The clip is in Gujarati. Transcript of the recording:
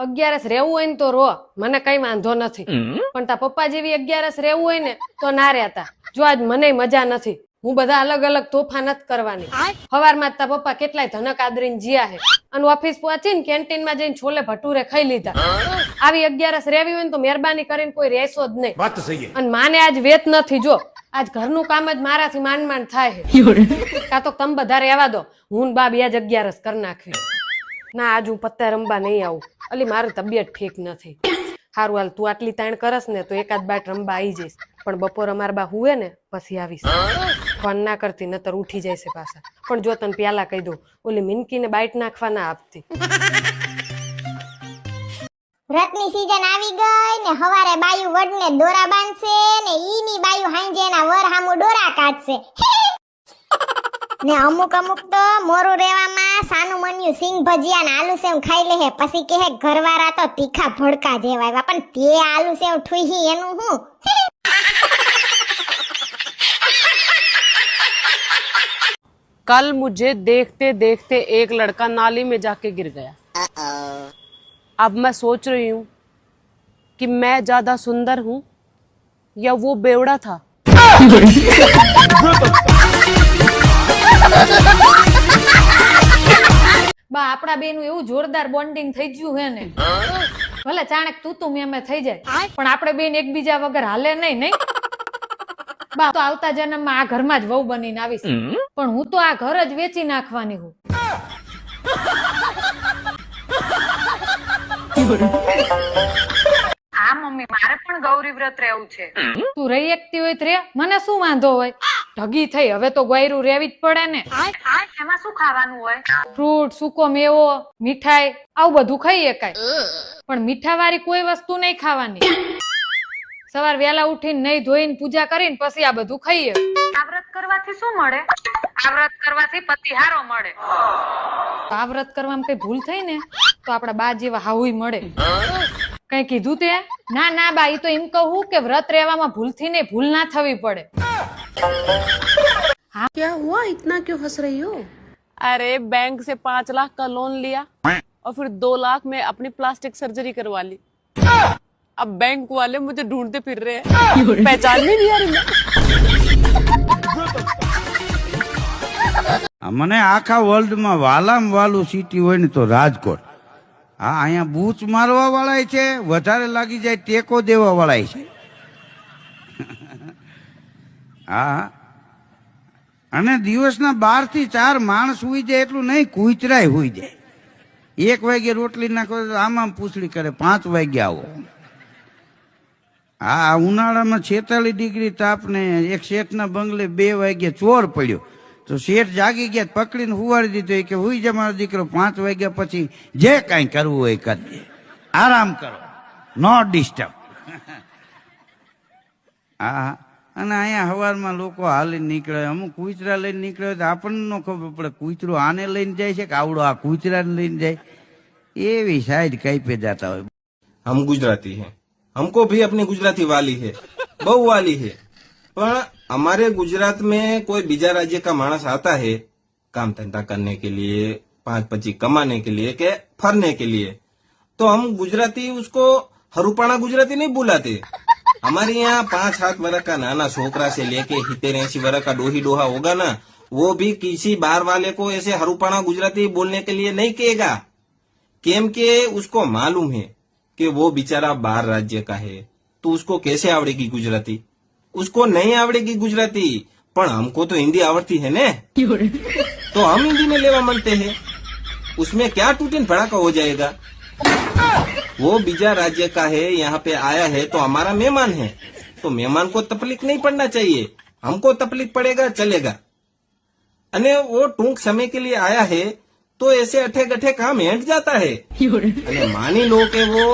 11 રહેવું હોય ને તો રો, મને કઈ વાંધો નથી, પણ તા પપ્પા જેવી 11 રહેવું હોય ને તો ના રહેતા. જો આજ મને મજા નથી, હું બધા અલગ અલગ તોફા નથી કરવાની. સવારમાં તા પપ્પા કેટલાય ધનક આદરીને જીયા હે અને ઓફિસ પહોંચીને કેન્ટીન માં જઈને છોલે ભટુરે ખાઈ લીધા. આવી 11 રહેવી હોય ને તો મહેરબાની કરીને કોઈ રહેશો જ નહીં. વાત તો સહી હે. અને માને આજ વેત નથી, જો આજ ઘરનું કામ જ મારાથી માંડ થાય છે. કાં તો તમે બધા રહેવા દો, હું ને બા બે જ 11 કરી નાખવી. ના, આજ હું પત્તા રમવા નહીં આવું, અલી મારી તબિયત ઠીક નથી. હારું હાલ, તું આટલી તાણ કરસ ને તો એકાદ બાટ રમવા આવી જઈશ, પણ બપોર અમાર બા હુએ ને પછી આવીશ. ફોન ના કરતી નતર ઉઠી જાય છે પાછા. પણ જો તને પ્યાલા કહી દઉં, ઓલી મિનકીને બાઈટ નાખવા ના આપતી. વ્રતની સીઝન આવી ગઈ ને હવારે બાયુ વડને દોરા બાંધશે ને ઈની બાયુ હાંજે એના વર હામુ દોરા કાઢશે. ને અમુક તો મોરું રેવામાં સાનું મન્યું સિંગ ભજીયા ને આલુ સેવ ખાઈ લે હે, પછી કહે ઘરવાળા તો તીખા ભડકા જેવા. પણ તે આલુ સેવ ઠુઈ એનું હું. कल मुझे देखते देखते एक लड़का नाली में जाके गिर गया. अब मैं सोच रही हूँ कि मैं ज्यादा सुंदर हूँ या वो बेवड़ा था. બા આપણા બેનું એવું જોરદાર બોન્ડિંગ થઈ ગયું હે ને, ભલે ચાણક તું મેં થઈ જાય, પણ આપણે બેન એકબીજા વગર હાલે નહીં. બા તો આવતા જન્મમાં આ ઘરમાં જ વહુ બનીને આવીશ, પણ હું તો આ ઘર જ વેચી નાખવાની હું. હા મમ્મી, મારે પણ ગૌરી વ્રત રહેવું છે. તું રહી એકતી હોય તો રે, મને શું વાંધો હોય. ઢગી થઈ, હવે તો ગોયરું રેવી જ પડે ને. એમાં શું ખાવાનું હોય? ફ્રૂટ, સૂકો મેવો, મીઠાઈ, આવું બધું ખાઈ શકાય, પણ મીઠા વાળી કોઈ વસ્તુ નહીં ખાવાની. સવાર વહેલા ઉઠીને નહીં ધોઈને પૂજા કરીને પછી આ બધું ખાઈએ. આ વ્રત કરવાથી શું મળે? આ વ્રત કરવાથી પતિ હારો મળે. આ વ્રત કરવામાં કઈ ભૂલ થઈ ને તો આપડા બા જેવા હાહુય મળે. કઈ કીધું તે? ના ના બા, ઈ તો એમ કહું કે વ્રત રહેવામાં ભૂલથી નહીં, ભૂલ ના થવી પડે. क्या हुआ, इतना क्यों हंस रही हो? अरे बैंक से 5 लाख का लोन लिया और फिर 2 लाख में अपनी प्लास्टिक सर्जरी करवा ली. अब बैंक वाले मुझे ढूंढते फिर रहे हैं, पहचान में नहीं आ रही. મને આખા વર્લ્ડ માં વાલામાં વાલું સિટી હોય ને તો રાજકોટ. હા, અહીંયા બૂચ મારવા વાળા છે, વધારે લાગી જાય ટેકો દેવા વાળા છે. હા, અને દિવસના 12 થી 4 માણસ હુઈ જાય એટલું નહીં, કૂતરાય હુઈ જાય. 1 વાગે રોટલી નાખો આમાં પૂછડી કરે, 5 વાગે આવો. હા, ઉનાળામાં 46 ડિગ્રી તાપ ને એક શેઠના બંગલે 2 વાગે ચોર પડ્યો તો શેઠ જાગી ગયા, પકડીને હુવાડી દીધો કે હુઈ જા મારો દીકરો, 5 વાગ્યા પછી જે કાંઈ કરવું હોય કરજે, આરામ કરો, નો ડિસ્ટર્બ. હા, અને અહીંયા સવારમાં લોકો હાલીને નીકળે, અમુક કૂતરા લઈને નીકળે તો આપણને ન ખબર પડે કૂતરું આને લઈને જાય છે કે આવડો આ કૂતરાને લઈને જાય. એવી સાઈડ કઈ પે જાતા હોય. हम गुजराती हैं, हमको भी अपनी गुजराती वाली है, बहु वाली है. पर हमारे गुजरात में कोई बीजा राज्य का मानस आता है काम धंधा करने के लिए, 5-25 कमाने के लिए के फरने के लिए, तो हम गुजराती उसको हरूपाणा गुजराती नहीं बुलाते. हमारे यहाँ 5-7 वर्ष का नाना छोकरा से लेके 70-80 वर्ष का डोही डोहा होगा ना, वो भी किसी बाहर वाले को ऐसे हरूपाणा गुजराती बोलने के लिए नहीं कहेगा. केम के उसको मालूम है कि वो बेचारा बाहर राज्य का है, तो उसको कैसे आवड़ेगी गुजराती? उसको नहीं आवड़ेगी गुजराती, पर हमको तो हिंदी आवड़ती है ने, तो हम हिंदी में लेवा मानते हैं. उसमें क्या टूटन भड़ाका हो जाएगा? वो बीजा राज्य का है, यहाँ पे आया है तो हमारा मेहमान है, तो मेहमान को तकलीफ नहीं पड़ना चाहिए. हमको तकलीफ पड़ेगा चलेगा. अने वो टूंक समय के लिए आया है तो ऐसे अठे गठे काम हेंट जाता है. अने मानी लो के वो